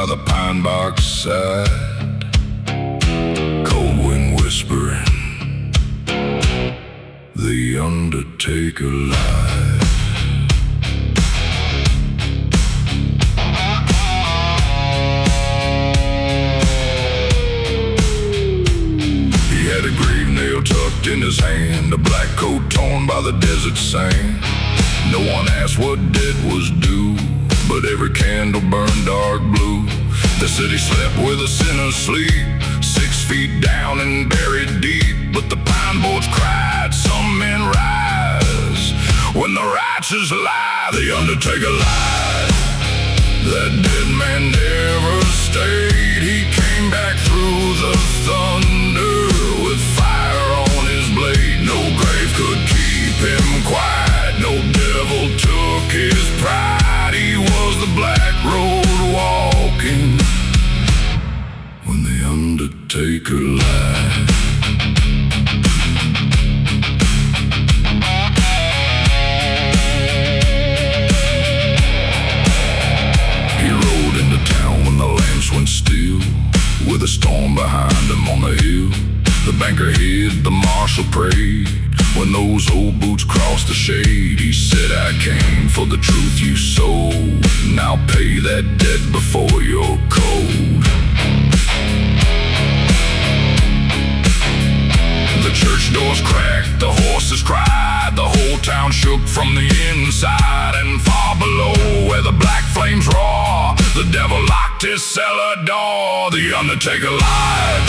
the pine box side, cold wind whispering, the Undertaker lied. He had a grave nail tucked in his hand, a black coat torn by the desert sand. No one asked what debt was due, but every candle burned dark blue. The city slept with a sinner's sleep, 6 feet down and buried deep. But the pine boards cried, some men rise. When the righteous lie, the Undertaker lied. That dead man never stayed. He came back through the thunder with fire on his blade. No grave could keep him quiet, no devil took his pride. He was the black road walking when the Undertaker lied. He rode into town when the lamps went still, with a storm behind him on the hill. The banker hid, the marshal prayed. When those old boots crossed the shade, he said, I came for the truth you sold. Now pay that debt before you're cold. The church doors cracked, the horses cried, the whole town shook from the inside. And far below where the black flames roar, the devil locked his cellar door. The Undertaker lied.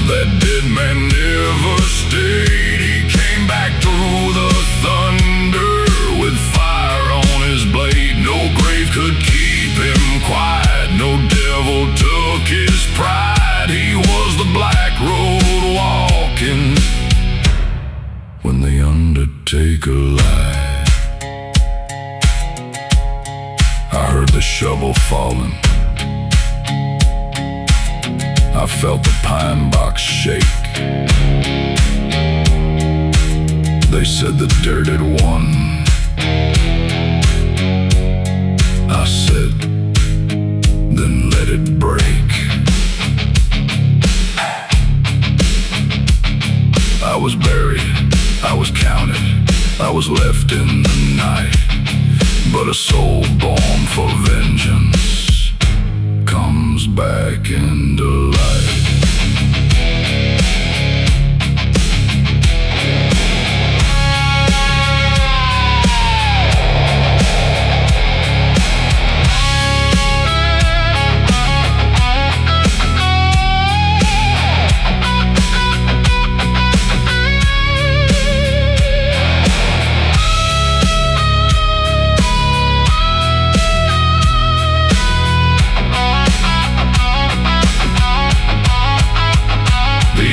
That dead man never stayed. He came back through the thunder with fire on his blade. No grave could keep him quiet, no devil took his pride. He was the black road walking when the Undertaker lied. I heard the shovel falling, I felt the pine box shake. They said the dirt had won. I said, then let it break. I was buried, I was counted, I was left in the night. But a soul born for vengeance comes back into life.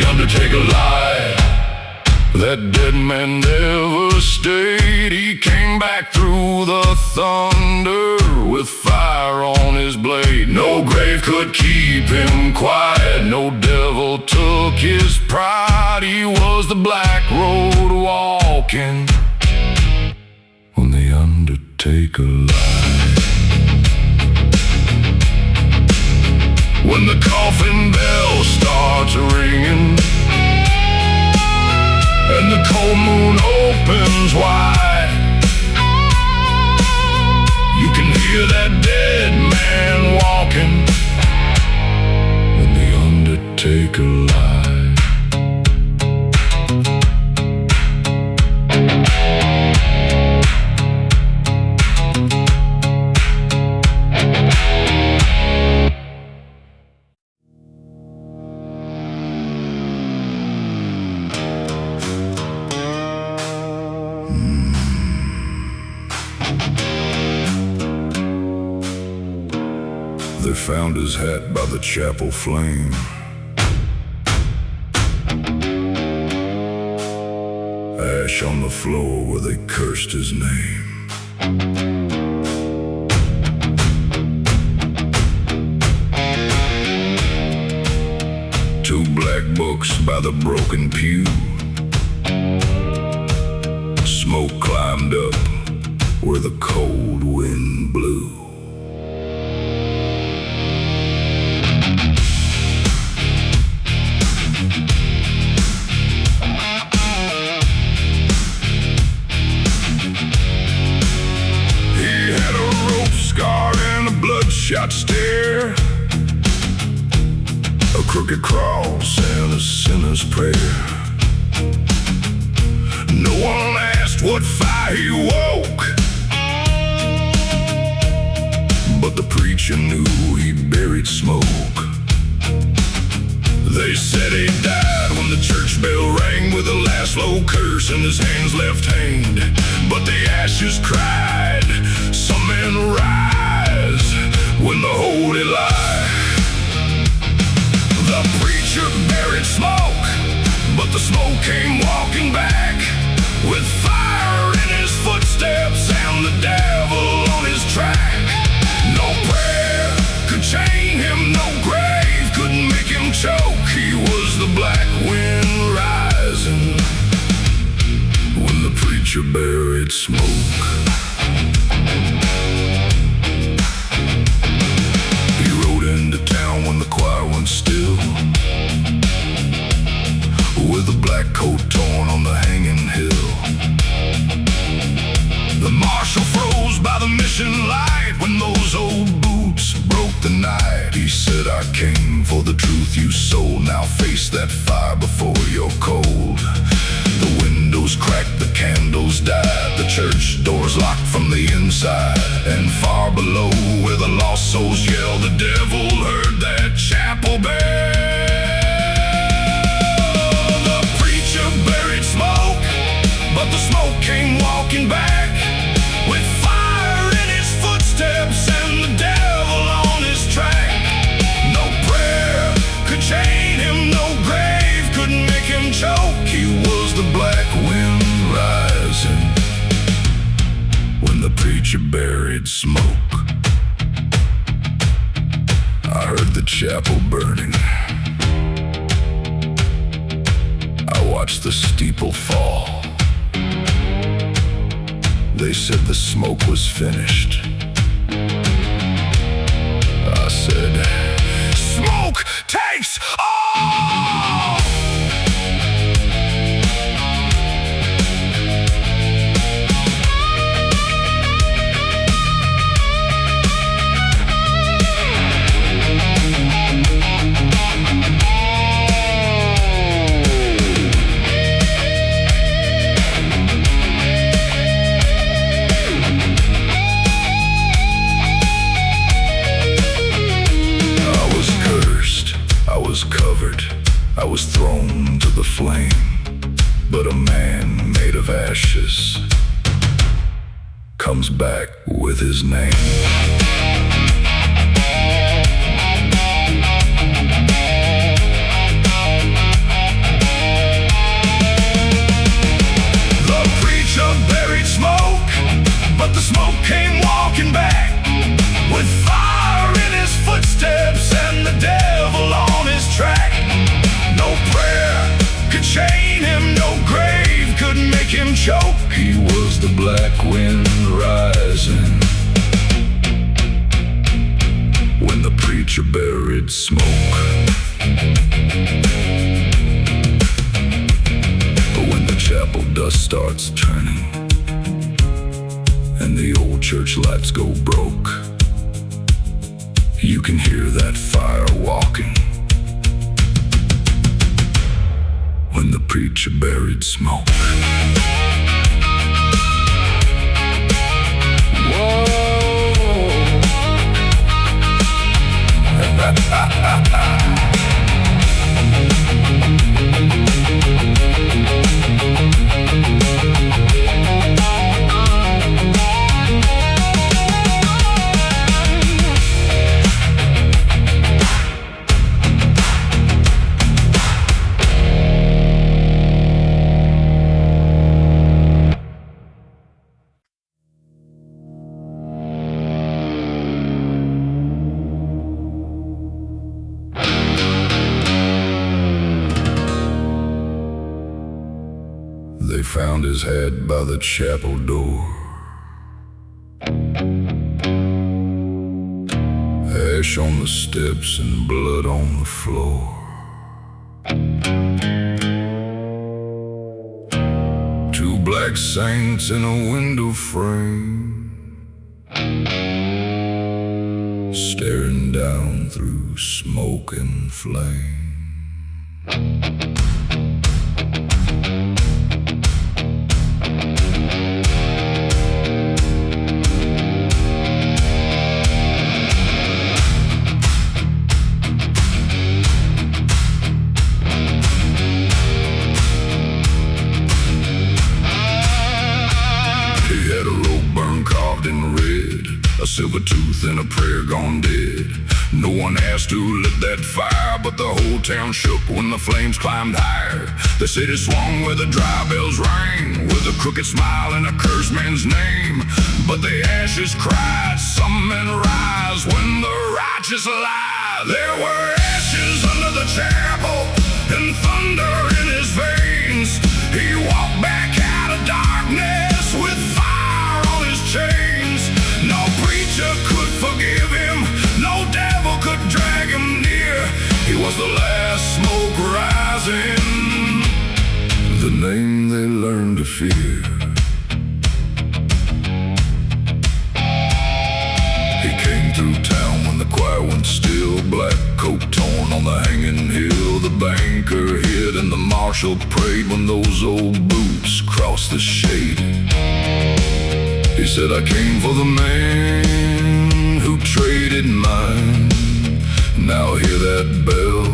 Undertaker lied. That dead man never stayed. He came back through the thunder with fire on his blade. No grave could keep him quiet, no devil took his pride. He was the black road walking when the Undertaker lied. When the coffin bell starts ringing and the cold moon opens wide, you can hear that dead man walking when the Undertaker lied. They found his hat by the chapel flame. Ash on the floor where they cursed his name. Two black books by the broken pew. Smoke climbed up where the cold wind blew. scar and a bloodshot stare, a crooked cross and a sinner's prayer. No one asked what fire he woke, but the preacher knew he buried smoke. They said he died when the church bell rang, with a last low curse and his hands left hanged. But the ashes cried, some men rise when the holy lie. The preacher buried smoke, but the smoke came walking back, with fire in his footsteps and the devil on his track. No prayer could chain him, no grave couldn't make him choke. He was the black wind rising when the preacher buried smoke. He rode into town when the choir went still, with a black coat torn on the hanging hill. The marshal froze by the mission light when those old boots broke the night. He said, I came for the truth you sold, now face that fire before you're cold. The windows cracked, the candles died, the church doors locked from the inside. And far below, where the lost souls yelled, the devil heard that chapel bell. The preacher buried smoke, but the smoke came walking back, with fire in his footsteps and the devil on his track. No prayer could chain him, no grave couldn't make him choke. He was the black wind rising when the preacher buried smoke. I heard the chapel burning, I watched the steeple fall. They said the smoke was finished. I said, smoke takes all! I was thrown to the flame, but a man made of ashes comes back with his name. The preacher buried smoke, but the smoke came walking back, with fire in his footsteps and the devil on his track. No prayer could chain him, no grave could make him choke. He was the black wind rising when the preacher buried smoke. But when the chapel dust starts turning and the old church lights go broke, you can hear that fire walking when the preacher buried smoke. Whoa. They found his head by the chapel door, ash on the steps and blood on the floor. Two black saints in a window frame, staring down through smoke and flame. He had a rope burn carved in red, a silver tooth and a prayer gone dead. No one asked who lit that fire, but the whole town shook when the flames climbed higher. The city swung where the dry bells rang, with a crooked smile and a cursed man's name. But the ashes cried, some men rise when the righteous lie. There were ashes under the chapel and thunder in his veins. He walked back out of darkness with fire on his chains. No preacher could forgive him, no devil could drag him near. He was the last smoke rising, the name they learned to fear. He came through town when the choir went still, black coat torn on the hanging hill. The banker hid and the marshal prayed when those old boots crossed the shade. He said, I came for the man who traded mine. Now hear that bell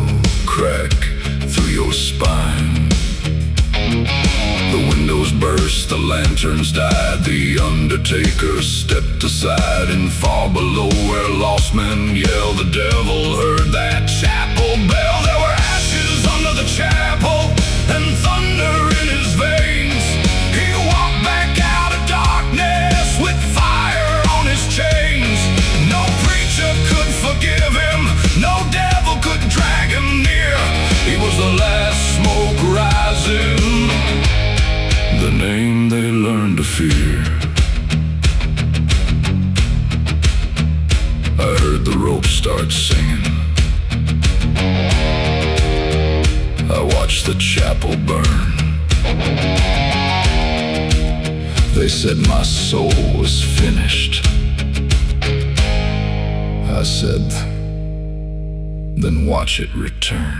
crack through your spine. The windows burst, the lanterns died. The Undertaker stepped aside, and far below where lost men yelled, the devil heard that chapel bell. There were ashes under the chapel and thunder in his veins. He walked back out of darkness with fire on his chains. No preacher could forgive him, no devil could drag him near. He was the last smoke rising, the name they learned to fear. I heard the rope start singing. I watched the chapel burn. They said my soul was finished. I said, then watch it return.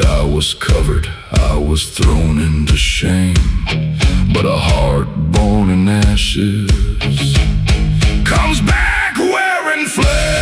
I was covered, I was thrown into shame, but a heart born in ashes comes back wearing flames.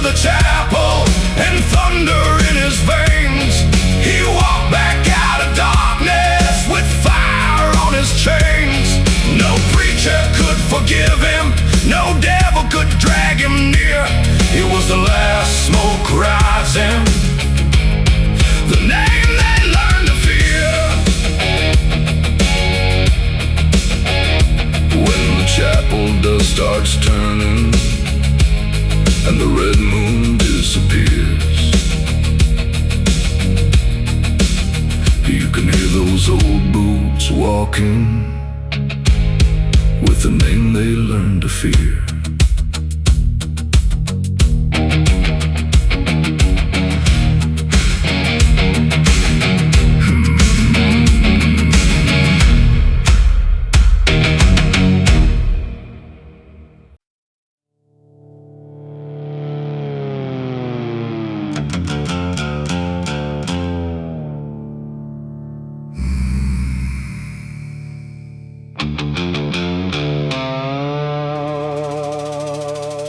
The chapel and thunder in his veins. He walked back out of darkness with fire on his chains. No preacher could forgive him, no devil could drag him near. He was the last smoke rising, the name they learned to fear. When the chapel dust starts turning and the red moon disappears, you can hear those old boots walking with the name they learned to fear.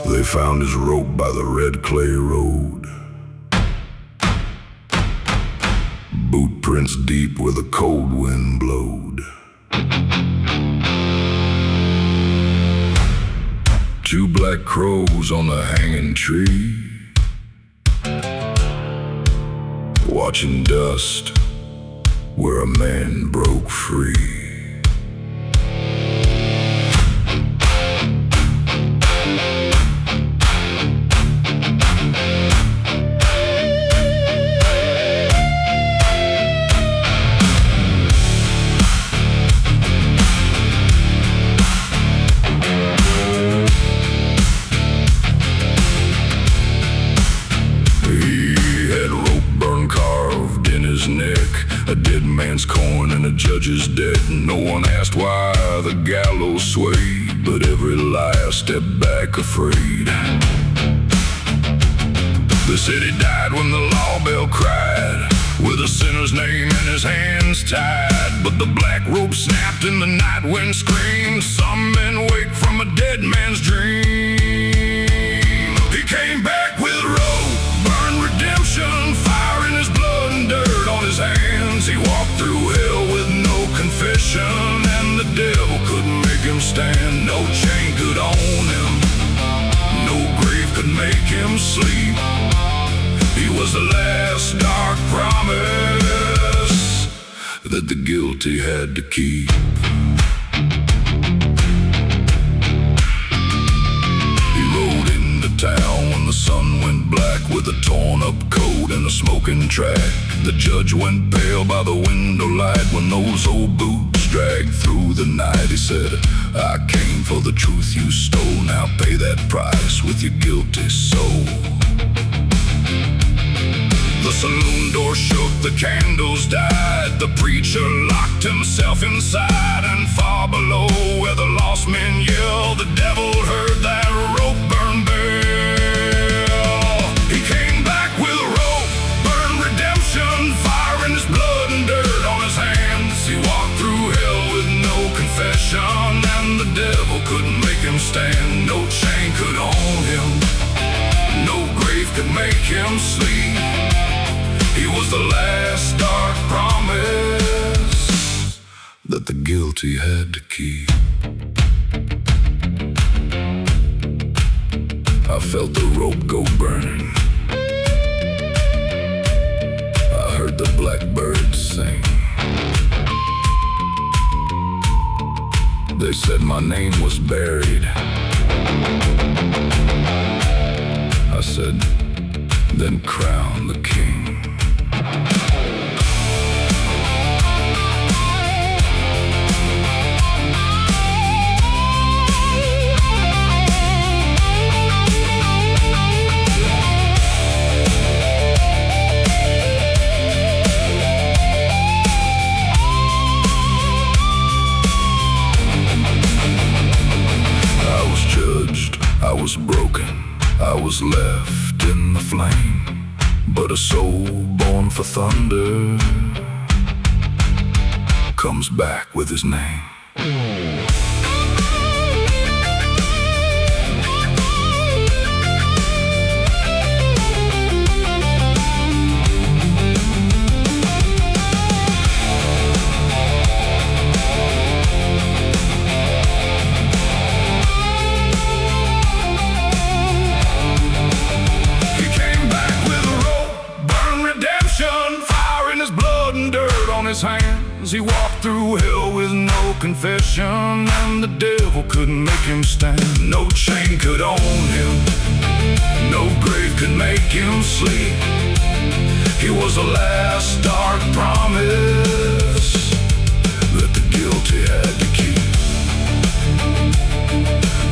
They found his rope by the red clay road. Boot prints deep where the cold wind blowed. Two black crows on a hanging tree, watching dust where a man broke free. A dead man's coin and a judge's debt. No one asked why the gallows swayed, but every liar stepped back afraid. The city died when the law bell cried, with a sinner's name in his hands tied. But the black rope snapped and the night wind screamed. Some men wake from a dead man's dream. He came back with rope, burned redemption, fire in his blood and dirt on his hands. He walked through hell with no confession, and the devil couldn't make him stand. No chain could own him, no grave could make him sleep. He was the last dark promise that the guilty had to keep. He rode into town when the sun went black, with a torn up coat and a smoking track. The judge went pale by the window light when those old boots dragged through the night. He said, I came for the truth you stole, now pay that price with your guilty soul. The saloon door shook, the candles died. The preacher locked himself inside, and far below where the lost men yelled, the devil heard that rope burn bell. He came back with a rope, burned redemption, fire in his blood and dirt on his hands. He walked through hell with no confession, and the devil couldn't make him stand. No chain could own him, no grave could make him sleep. He was the last dark promise that the guilty had to keep. I felt the rope go burning, I heard the blackbirds sing. They said my name was buried. I said, then crown the king. I was judged, I was broken, I was left in the flame. But a soul born for thunder comes back with his name. Hands. He walked through hell with no confession, and the devil couldn't make him stand. No chain could own him, no grave could make him sleep. He was the last dark promise that the guilty had to keep.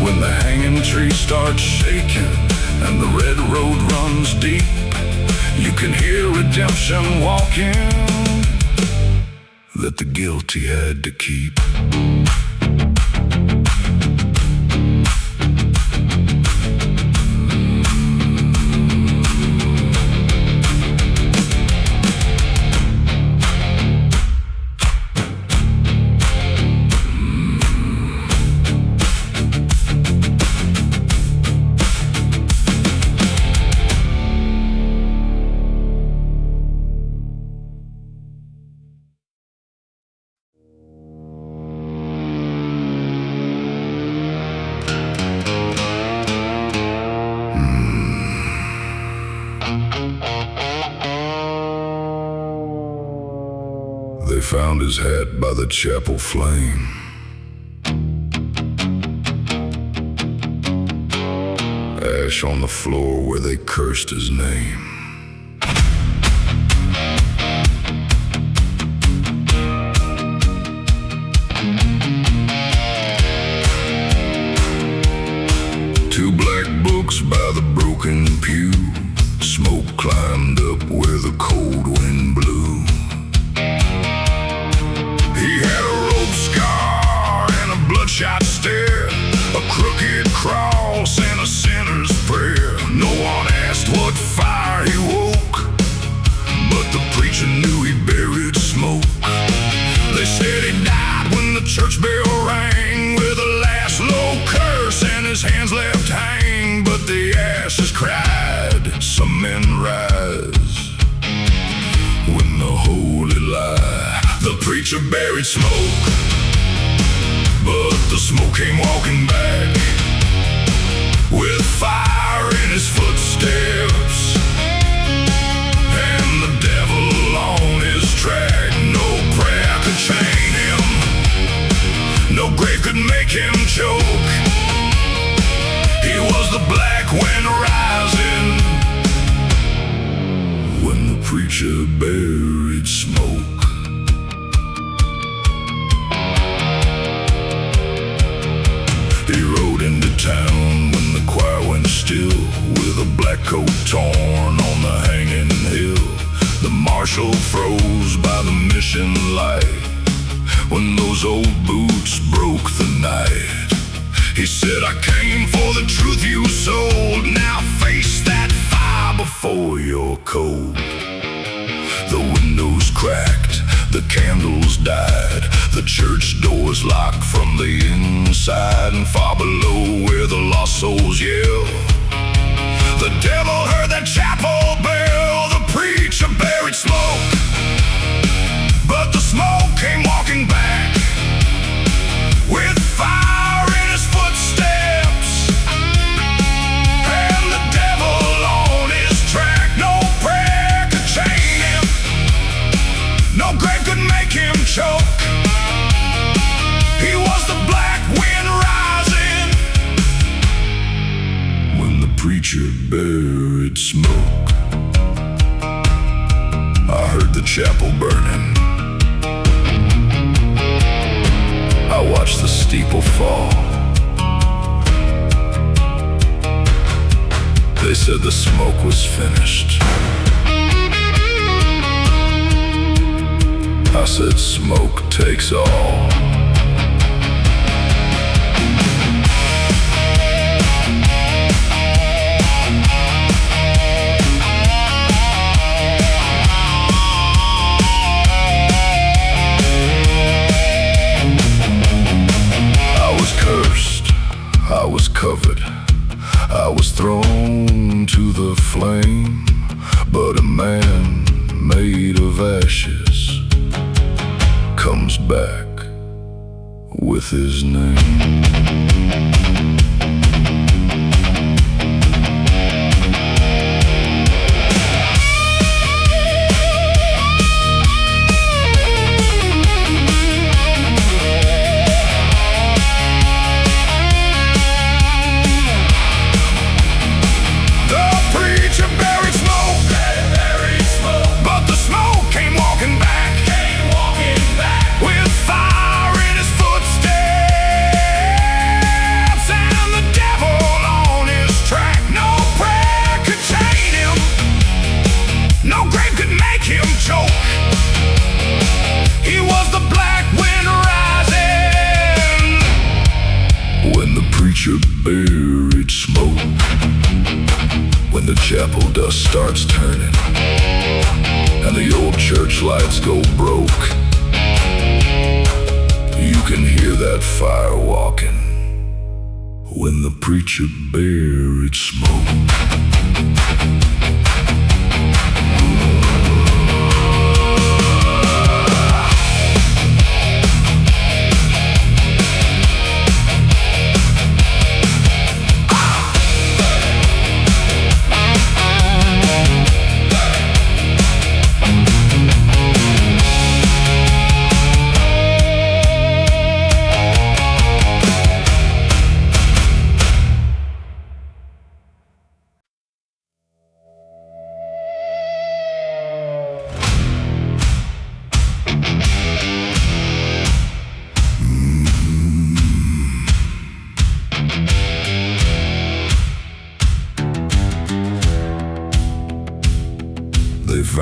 When the hanging tree starts shaking and the red road runs deep, you can hear redemption walking that the guilty had to keep. his hat by the chapel flame. Ash on the floor where they cursed his name. Two black books by the broken pew. Smoke climbed up where the cold wind blew. He had a rope scar and a bloodshot stare, a crooked cross and a sinner's prayer. No one asked what fire he woke, but the preacher knew he buried smoke. They said he died when the church bell rang, with a last low curse and his hands left hang. But the ashes cried, some men rise. When the holy lie, the preacher buried smoke, but the smoke came walking back, with fire in his footsteps, and the devil on his track. No prayer could chain him, no grave could make him choke. He was the black wind rising when the preacher buried smoke. He rode into town when the choir went still, with a black coat torn on the hanging hill. The marshal froze by the mission light when those old boots broke the night. He said, I came for the truth you sold. Now face that fire before you're cold. The windows cracked, the candles died, the church doors locked from the inside. And far below where the lost souls yell, the devil heard that chapel bell. The preacher buried smoke, but the smoke came walking back, with fire in his footsteps, and the devil on his track. No prayer could chain him, no grave could make him choke. He was the black wind rising when the preacher buried smoke. I heard the chapel burning, I watched the steeple fall. They said the smoke was finished. I said smoke takes all. I was covered, I was thrown to the flame, but a man made of ashes comes back with his name. Buried smoke. When the chapel dust starts turning and the old church lights go broke, you can hear that fire walking when the preacher buried smoke.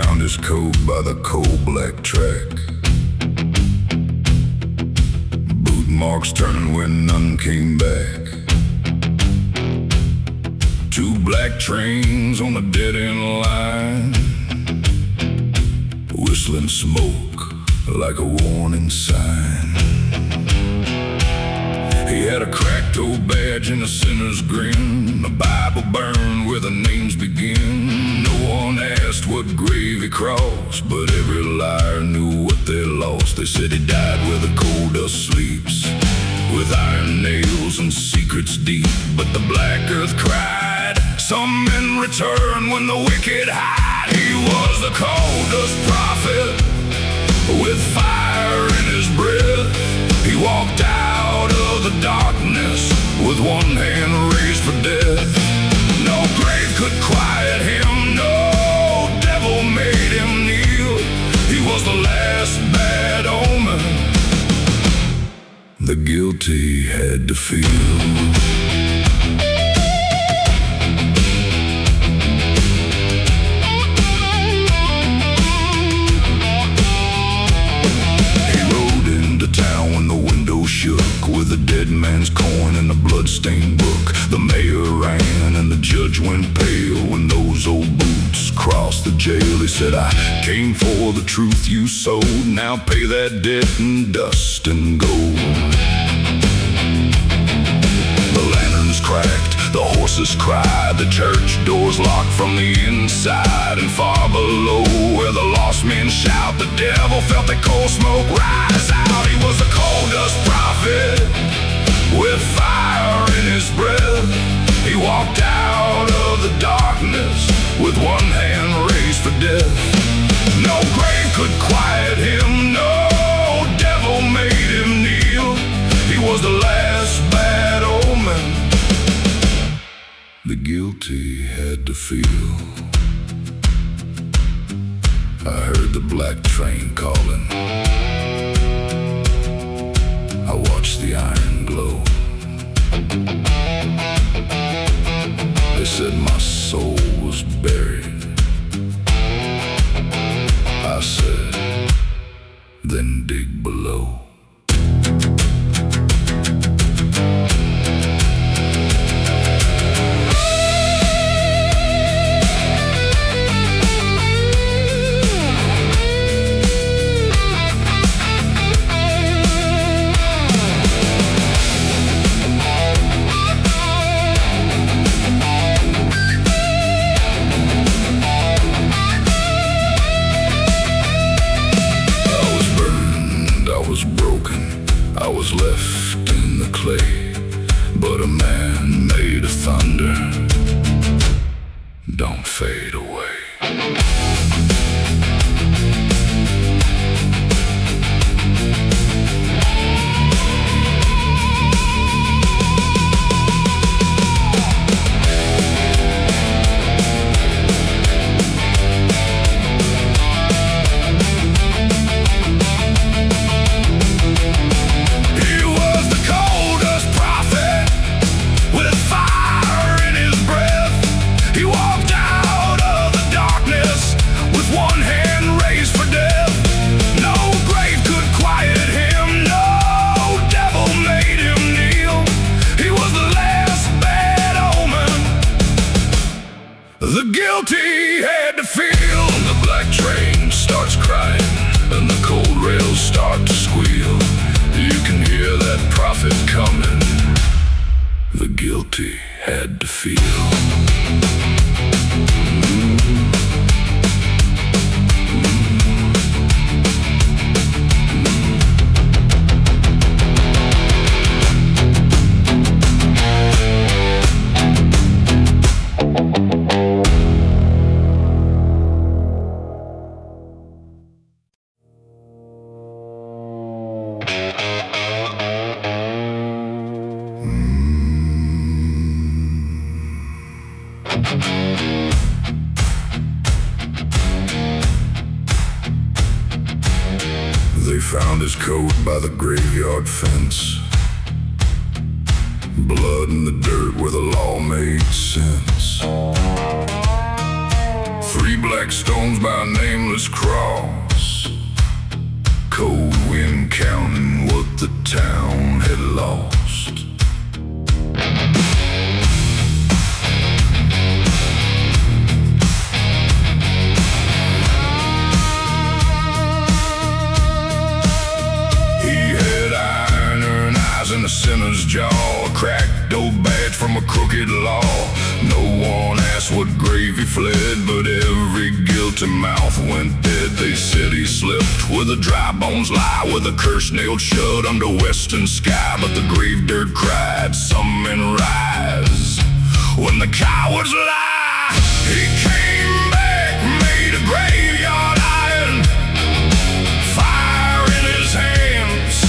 found his coat by the coal black track. Boot marks turning when none came back. Two black trains on a dead-end line, whistling smoke like a warning sign. He had a cracked old badge and a sinner's grin, a Bible burned where the names begin. No one asked what grave he crossed, but every liar knew what they lost. They said he died where the coal dust sleeps, with iron nails and secrets deep. But the black earth cried, some men return when the wicked hide. He was the coal dust prophet, with fire in his breath. He walked out of the darkness with one hand raised for death. No grave could quiet him, no devil made him kneel. He was the last bad omen the guilty had to feel. With a dead man's coin and a bloodstained book, the mayor ran and the judge went pale when those old boots crossed the jail. He said, I came for the truth you sold, now pay that debt in dust and gold. The lanterns cracked, the horses cried, the church doors locked from the inside. And far below where the lost men shout, the devil felt the coal smoke rise out. He was a coal dust prophet, with fire in his breath. He walked out of the darkness with one hand raised for death. No grave could quiet him, no devil made him kneel. He was the last bad omen the guilty had to feel. I heard the black train calling, I watched the iron glow. They said my soul was buried. I said, then dig below. I was left in the clay, but a man made of thunder don't fade away. The guilty had to feel. The black train starts crying and the cold rails start to squeal. You can hear that prophet coming. The guilty had to feel. They found his coat by the graveyard fence, blood in the dirt where the law made sense. 3 black stones by a nameless cross. Cold wind counting what the town had lost. In a sinner's jaw, a cracked old badge from a crooked law. No one asked what grave he fled, but every guilty mouth went dead. They said he slept where the dry bones lie, with a curse nailed shut under western sky. But the grave dirt cried, some men rise when the cowards lie. He came back, made a graveyard iron, fire in his hands,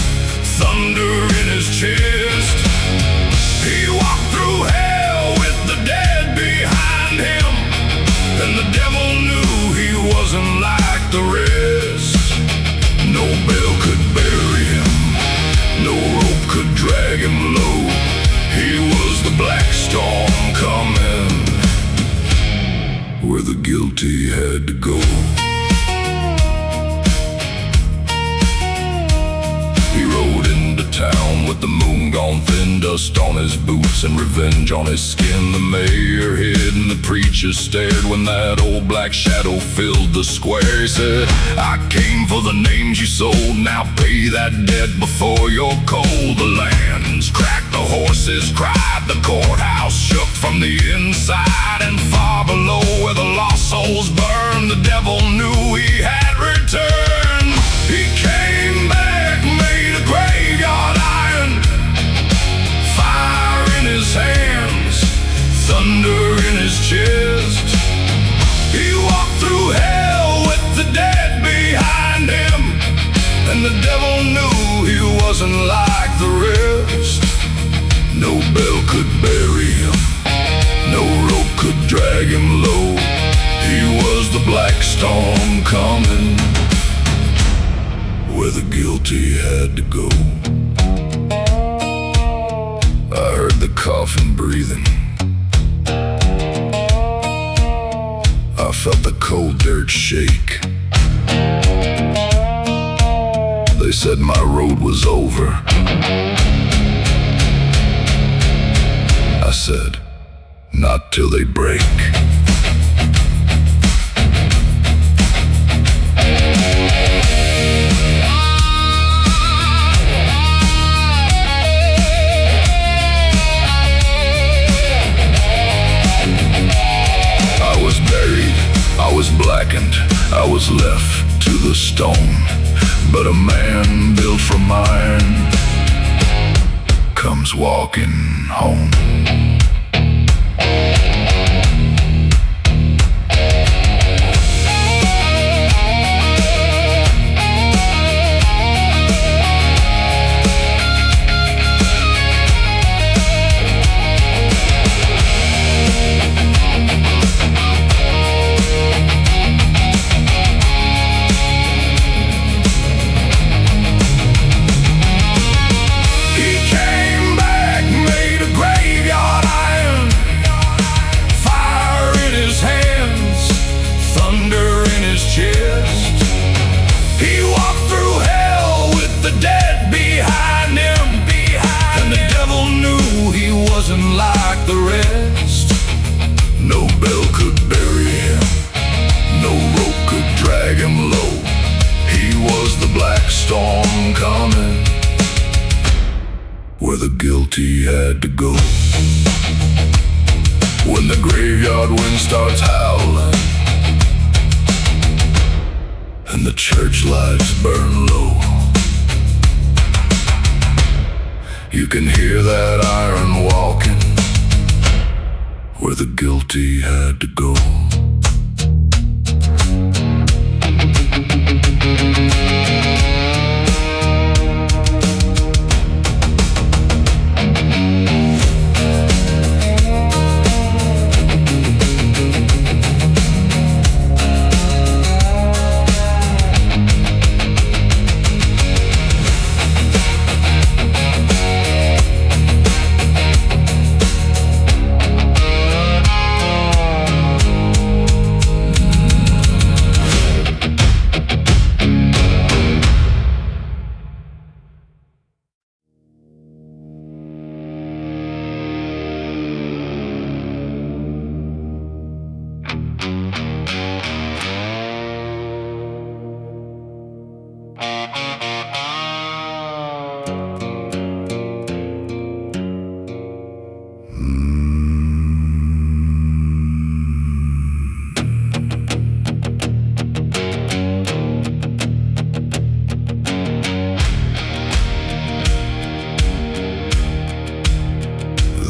thunder in his chest. He walked through hell with the dead behind him, and the devil knew he wasn't like the rest. No bell could bury him, no rope could drag him low. He was the black storm coming, where the guilty had to go. He rode into town with the moon gone thin, dust on his boots and revenge on his skin. The mayor hid and the preacher stared when that old black shadow filled the square. He said, I came for the names you sold, now pay that debt before you're cold. The lands cracked, the horses cried, the courthouse shook from the inside. And far below where the lost souls burned, the devil knew he had returned. He came back, made a graveyard iron, fire in his hands, thunder in his chest. He walked through hell with the dead behind him, and the devil knew he wasn't like the rest. No bell could bury him, no rope could drag him low. He was the black storm coming, where the guilty had to go. I heard the coffin breathing, I felt the cold dirt shake. They said my road was over. I said, not till they break. I was blackened, I was left to the stone. But a man built from iron comes walking home. Like the rest, no bell could bury him, no rope could drag him low. He was the black storm coming, where the guilty had to go. When the graveyard wind starts howling, and the church lights burn low, you can hear that iron walking, where the guilty had to go.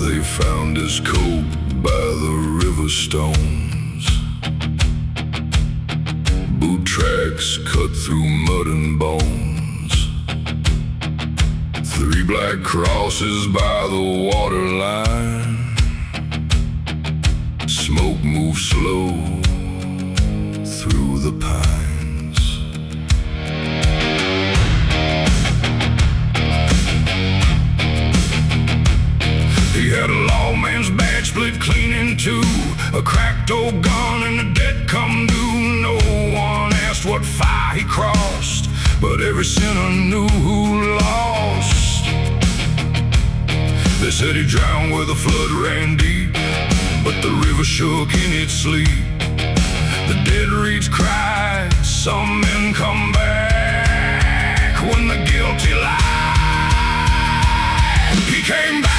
They found his coat by the river stones, boot tracks cut through mud and bones, 3 black crosses by the waterline. Smoke moves slow through the pines. He had a lawman's badge split clean in two, a cracked old gun and a debt come due. No one asked what fire he crossed, but every sinner knew who lost. They said he drowned where the flood ran deep, but the river shook in its sleep. The dead reeds cried, some men come back when the guilty lie. He came back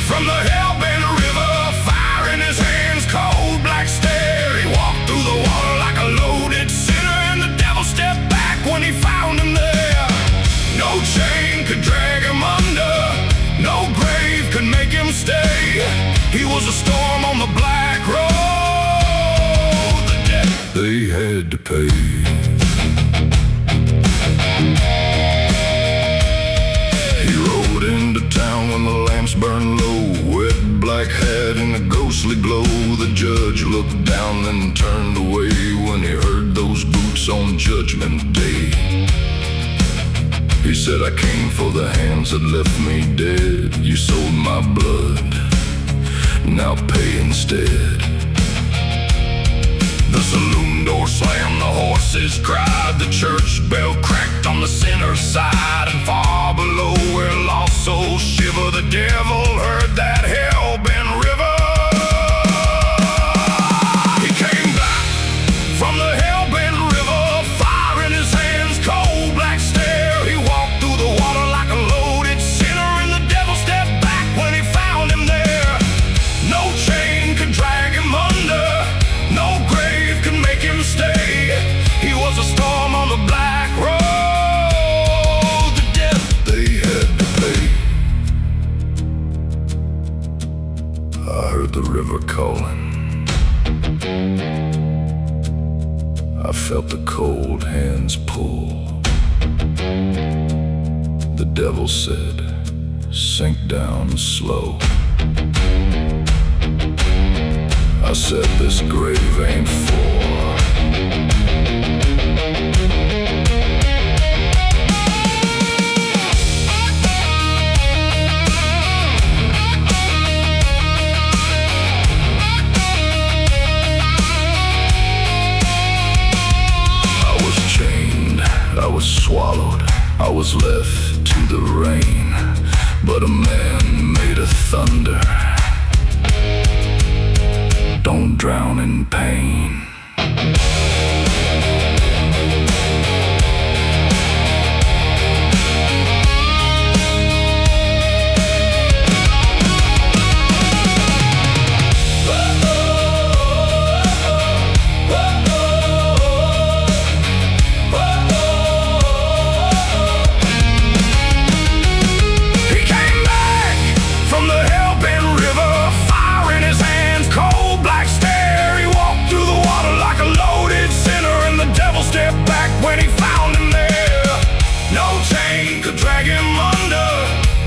from the hell-bent river, fire in his hands, cold black stare. He walked through the water like a loaded sinner, and the devil stepped back when he found him there. No chain could drag him under, no grave could make him stay. He was a storm on the black road, the debt they had to pay. He rode into town when the lamps burned low, wet black hat in a ghostly glow. The judge looked down then turned away when he heard those boots on Judgment Day. He said, I came for the hands that left me dead. You sold my blood, now pay instead. The saloon door slammed, the horses cried, the church bell cracked on the sinner's side, and far below where lost souls shiver, the devil heard that hell-bent river. He came back from the hell-bent river, fire in his hands, cold black stare. He walked through the water like a loaded sinner, and the devil stepped back when he found him there. No chain could drag him under, no grave could make him stay. He was a storm on the black road, the debt they had to pay. I heard the river calling, I felt the cold hands pull. The devil said, sink down slow. I said, this grave ain't for. I was chained, I was swallowed, I was left to the rain, but a man made of thunder. Don't drown in pain. He came back from the hell-bent river, fire in his hands, cold black stare. He walked through the water like a loaded sinner, and the devil stepped back when he found him there. No chain could drag him under,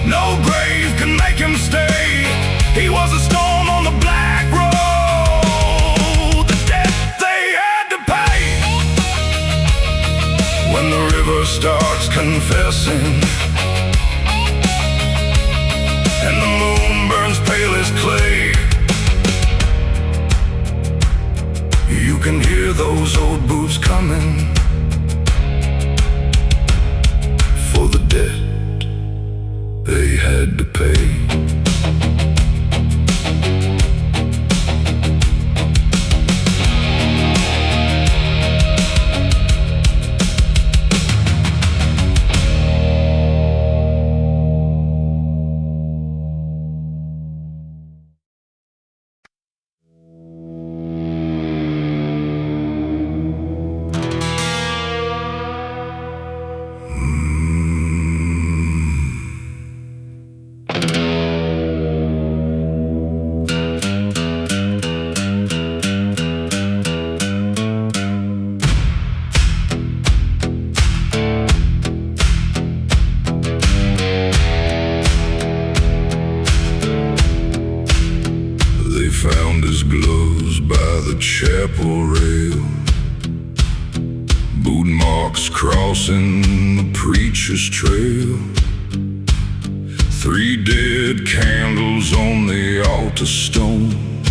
no grave could make him stay. He was a storm on the black road, the debt they had to pay. When the river starts confessing, and the moon burns pale as clay, you can hear those old boots coming for the debt they had to pay. the chapel rail. Boot marks crossing the preacher's trail. 3 dead candles on the altar stone.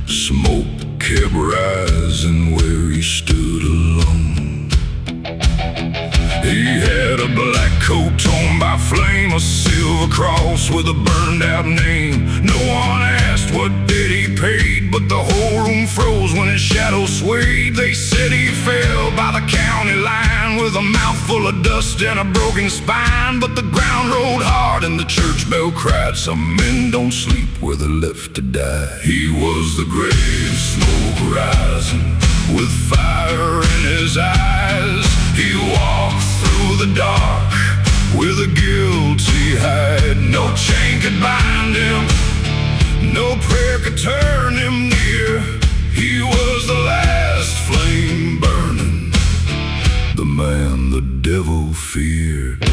Smoke kept rising where he stood alone. He had a black coat torn by flame, a silver cross with a burned out name. No one asked what debt he paid, but the whole room froze when his shadow swayed. They said he fell by the county line with a mouth full of dust and a broken spine. But the ground rolled hard and the church bell cried, some men don't sleep where they're left to die. He was the grave smoke rising with fire in his eyes. He walked through the dark with a guilty hide. No chain could bind him, no prayer could turn him near. He was the last flame burning, the man the devil feared.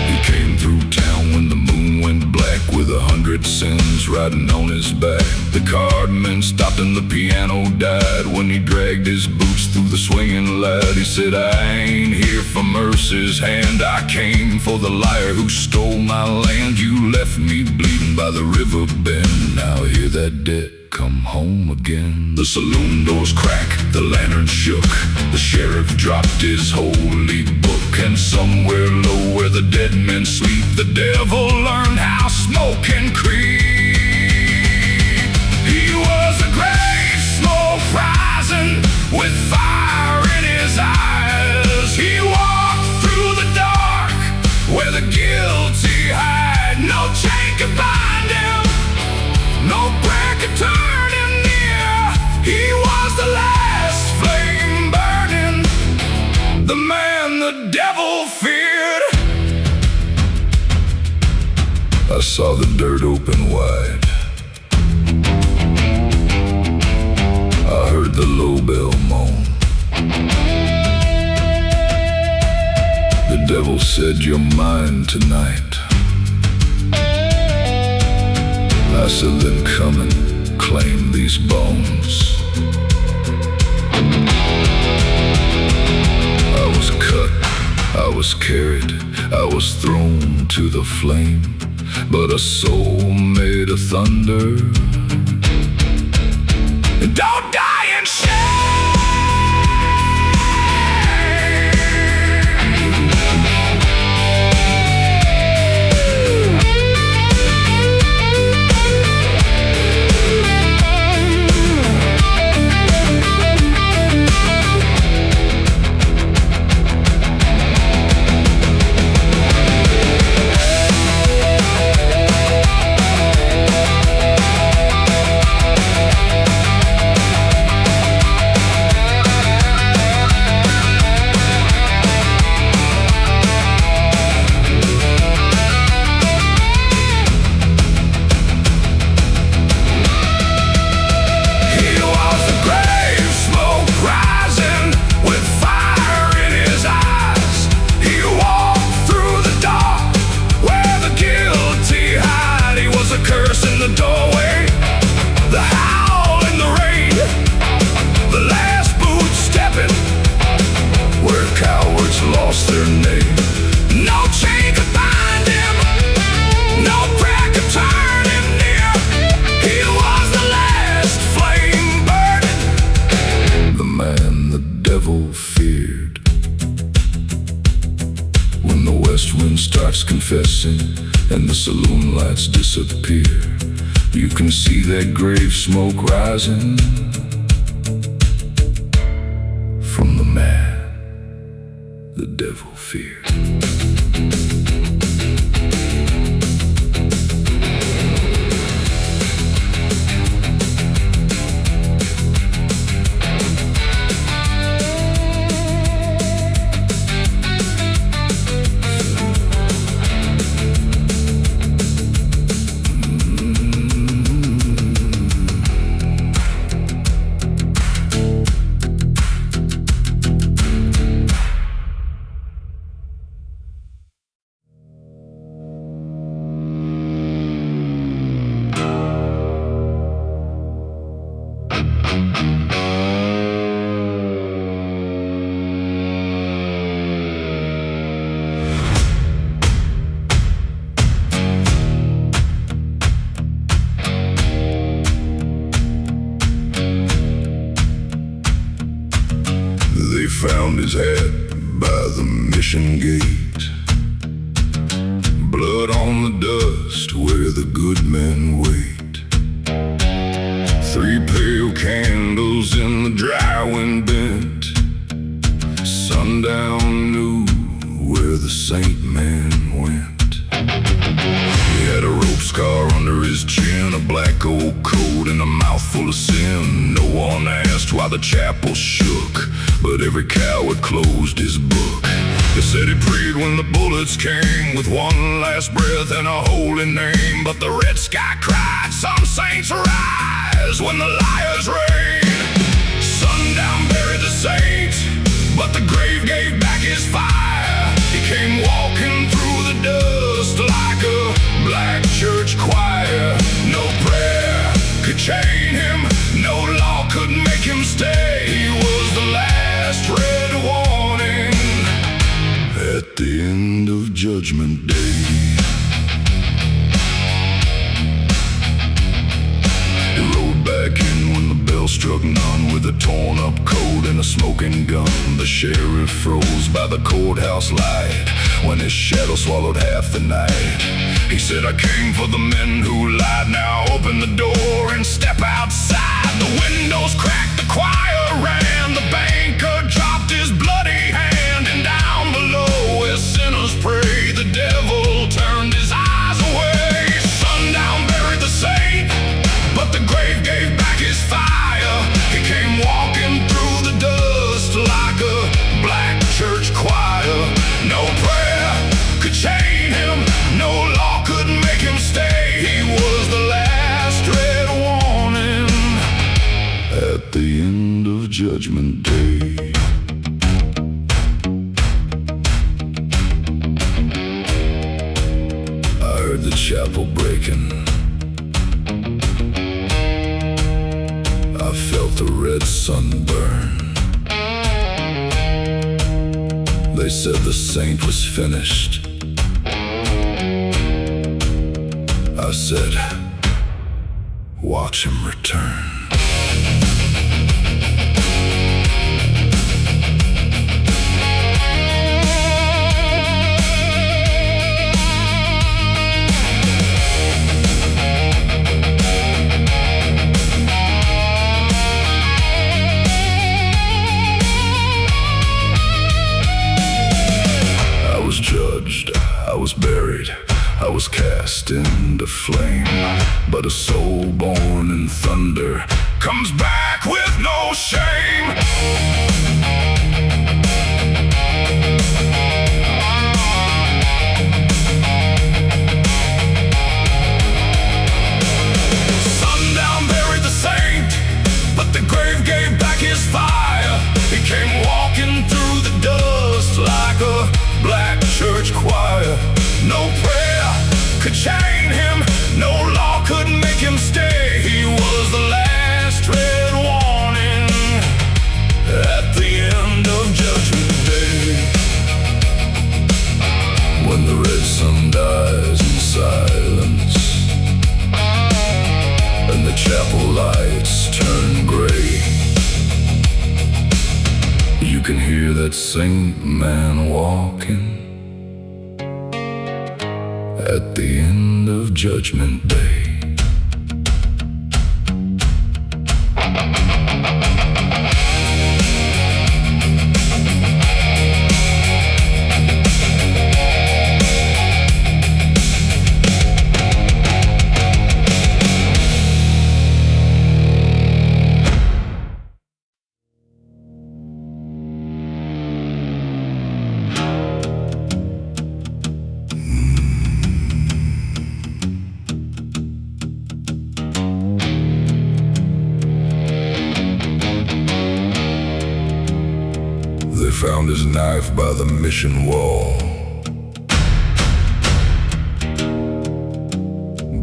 He came through town when the moon went black with 100 sins riding on his back. The cardman stopped and the piano died when he dragged his boots through the swinging light. He said, I ain't here for mercy's hand, I came for the liar who stole my land. You left me bleeding by the river bend, now hear that debt come home again. The saloon doors cracked, the lantern shook, the sheriff dropped his holy book. And somewhere low where the dead men sleep, the devil learned how smoke can creep. He was a grave smoke rising with fire in his eyes. He walked through the dark where the guilty hide. No chain could bind him, no prayer could turn him near. He was the last flame burning, the man the devil feared. I saw the dirt open wide, I heard the low bell moan. The devil said, you're mine tonight. I said, then come and claim these bones. I was cut, I was carried, I was thrown to the flame. But a soul made of thunder, don't die in shame. Confessing and the saloon lights disappear, you can see that grave smoke rising from the man the devil feared. mission gate. Blood on the dust where the good men wait. 3 pale candles in the dry wind bent. Sundown knew where the saint man went. He had a rope scar under his chin, a black old coat and a mouthful of sin. No one asked why the chapel shook, but every coward closed his book. They said he prayed when the bullets came, with one last breath and a holy name. But the red sky cried, some saints rise when the liars reign. Sundown buried the saint, but the grave gave back his fire. He came walking through the dust like a black church choir. No prayer could chain him, no law could make him stay. He was the last red warning at the end of Judgment Day. He rode back in when the bell struck none, with a torn up coat and a smoking gun. The sheriff froze by the courthouse light when his shadow swallowed half the night. He said, I came for the men who lied. Now open the door and step outside. The windows cracked, the choir ran. The banker dropped his bloody hand. And down below where sinners pray, the devil turned his eyes away. Sundown buried the saint, but the grave gave back his fire. He came walking through the dust like a black church choir. No prayer could chain him, no law could make him stay. He was the last red warning at the end of Judgment Day. I heard the chapel breaking. I felt the red sunburn. They said the saint was finished. I said, watch him return. I was judged, I was buried, I was cast into flame. But a soul born in thunder comes back with no shame. Sundown buried the saint, but the grave gave back his fire. He came walking through the dust like a black church choir. No prayer could chain him, no law could make him stay. He was the last red warning at the end of Judgment Day. When the red sun dies in silence and the chapel lights turn gray, you can hear that saint man walking at the end of Judgment Day. They found his knife by the mission wall.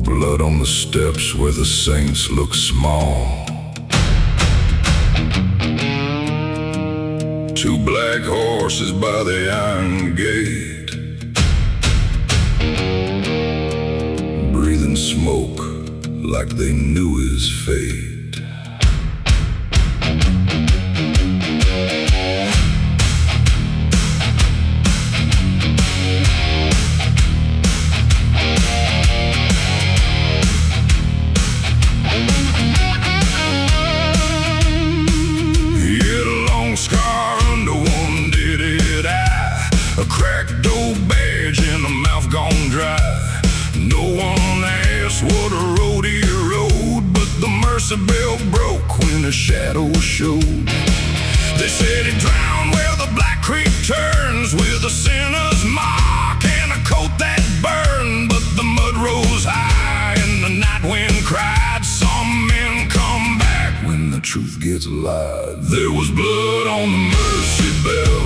Blood on the steps where the saints look small. 2 black horses by the iron gate, breathing smoke like they knew his fate. A cracked dough badge and a mouth gone dry. No one asked what a road he rode, but the mercy bell broke when a shadow showed. They said he drowned where the Black Creek turns, with a sinner's mark and a coat that burned. But the mud rose high and the night wind cried, some men come back when the truth gets lied. There was blood on the mercy bell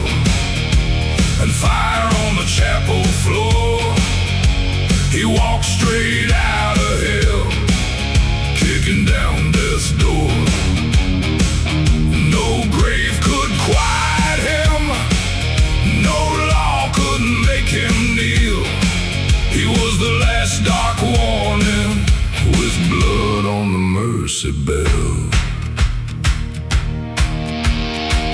and fire on the chapel floor. He walked straight out of hell, kicking down death's door. No grave could quiet him, no law couldn't make him kneel. He was the last dark warning, with blood on the mercy bell.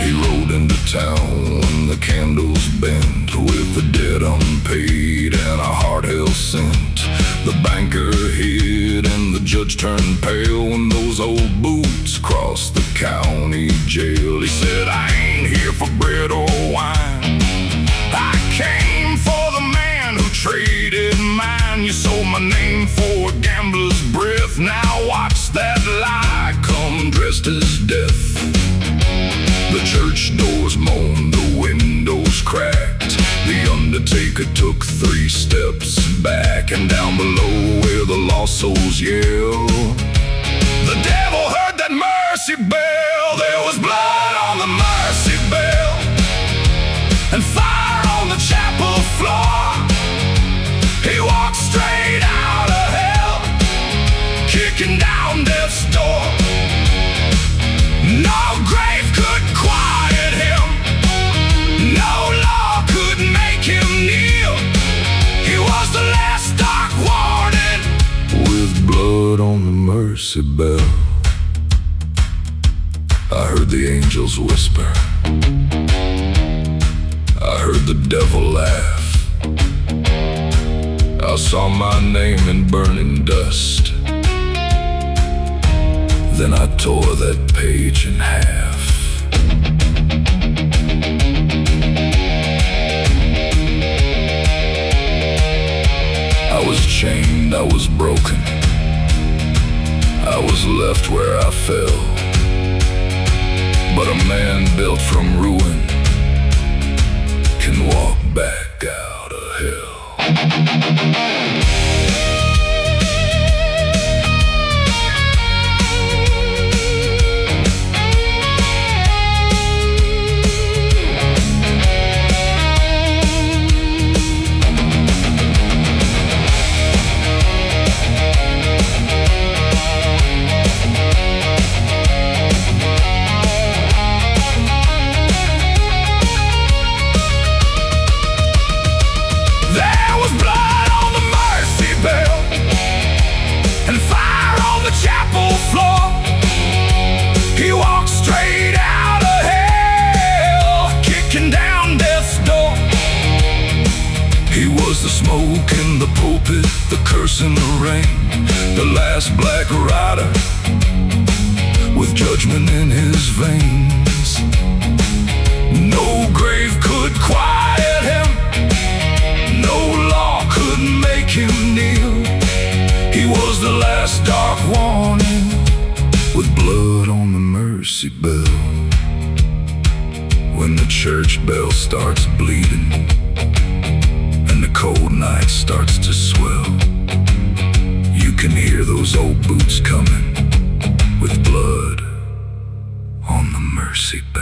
He rode into town when the candles bent, with the debt unpaid and a heart hell sent. The banker hid and the judge turned pale when those old boots crossed the county jail. He said, I ain't here for bread or wine, I came for the man who traded mine. You sold my name for a gambler's breath, now watch that lie come dressed as death. The church doors moaned, the windows cracked. The Undertaker took 3 steps back, and down below where the lost souls yell, the devil heard that mercy bell. There was blood on the mercy bell and fire on the chapel floor. He walked straight out of hell, kicking down death's door. No grave could quiet him, no law could make him kneel. He was the last dark warning, with blood on the mercy bell. I heard the angels whisper, I heard the devil laugh. I saw my name in burning dust, then I tore that page in half. I was chained, I was broken, I was left where I fell. But a man built from ruin can walk back out of hell. The smoke in the pulpit, the curse in the rain, the last black rider with judgment in his veins. No grave could quiet him, no law could make him kneel. He was the last dark warning, with blood on the mercy bell. When the church bell starts bleeding and the cold night starts to swell, you can hear those old boots coming, with blood on the mercy bell.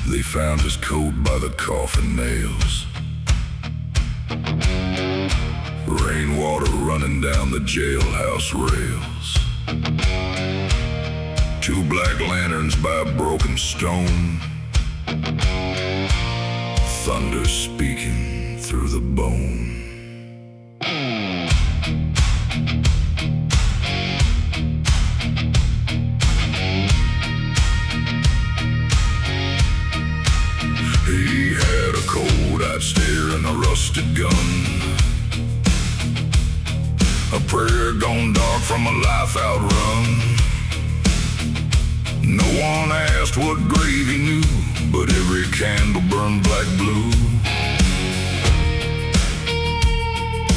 They found his coat by the coffin nails, rainwater running down the jailhouse rails, 2 black lanterns by a broken stone, thunder speaking through the bone. hair gone dark from a life outrun. No one asked what grave he knew, but every candle burned black blue.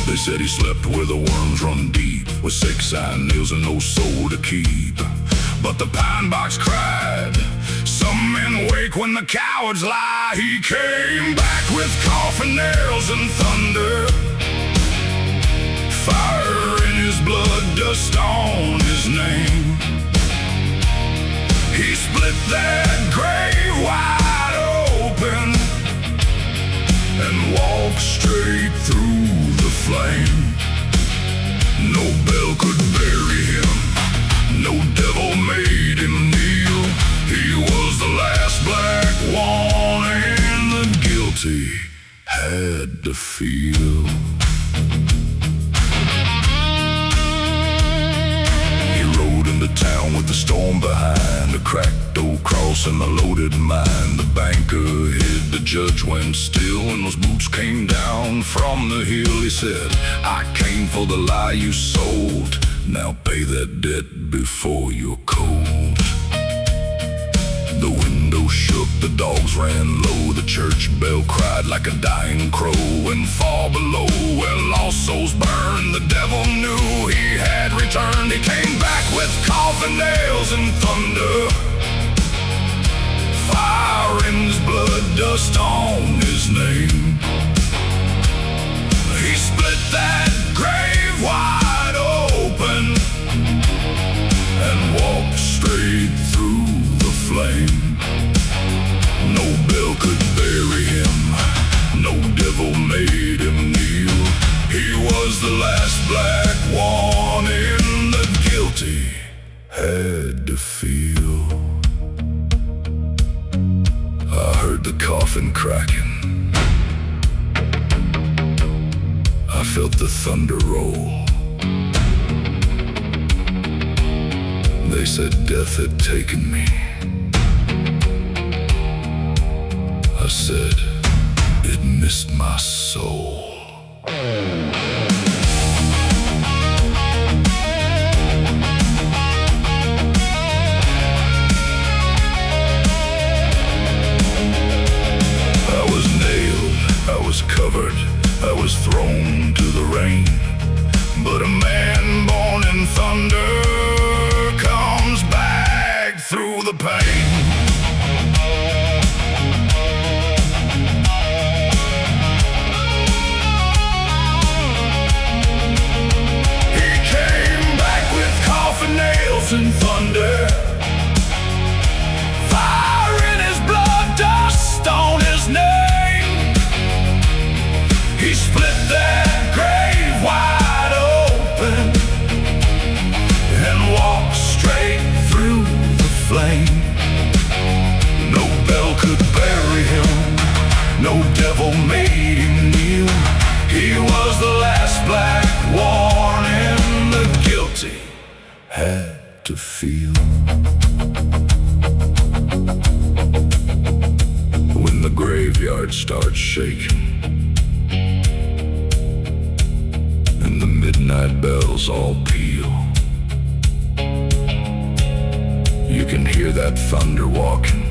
They said he slept where the worms run deep, with 6 iron nails and no soul to keep. But the pine box cried, some men wake when the cowards lie. He came back with coffin nails and thunder, fire in his blood, dust on his name. He split that grave wide open and walked straight through the flame. No bell could bury him, no devil made him kneel. He was the last black one, and the guilty had to feel. He rode into town with the storm behind, a cracked old cross and a loaded mine. The banker hid, the judge went still, and those boots came down from the hill. He said, I came for the lie you sold, now pay that debt before you're cold. The window shook, the dogs ran low, the church bell cried like a dying crow. And far below, where lost souls burned, the devil knew he had returned. He came back with coffin nails and thunder, fire in his blood, dust on his name. He split that grave wide open and walked straight through the flame. No bell could bury him, no devil made him kneel. He was the last black one, and the guilty had to feel. I heard the coffin cracking, I felt the thunder roll. They said death had taken me. I said it missed my soul. I was nailed, I was covered, I was thrown to the rain. But a man born in thunder comes back through the pain. He came back with coffin nails and thunder, fire in his blood, dust on his name. He split that grave wide open and walked straight through the flame. No bell could bury him, no devil made him kneel. He was the last black one, and the guilty had to feel. When the graveyard starts shaking and the midnight bells all peal, you can hear that thunder walking.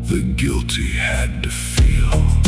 The guilty had to feel.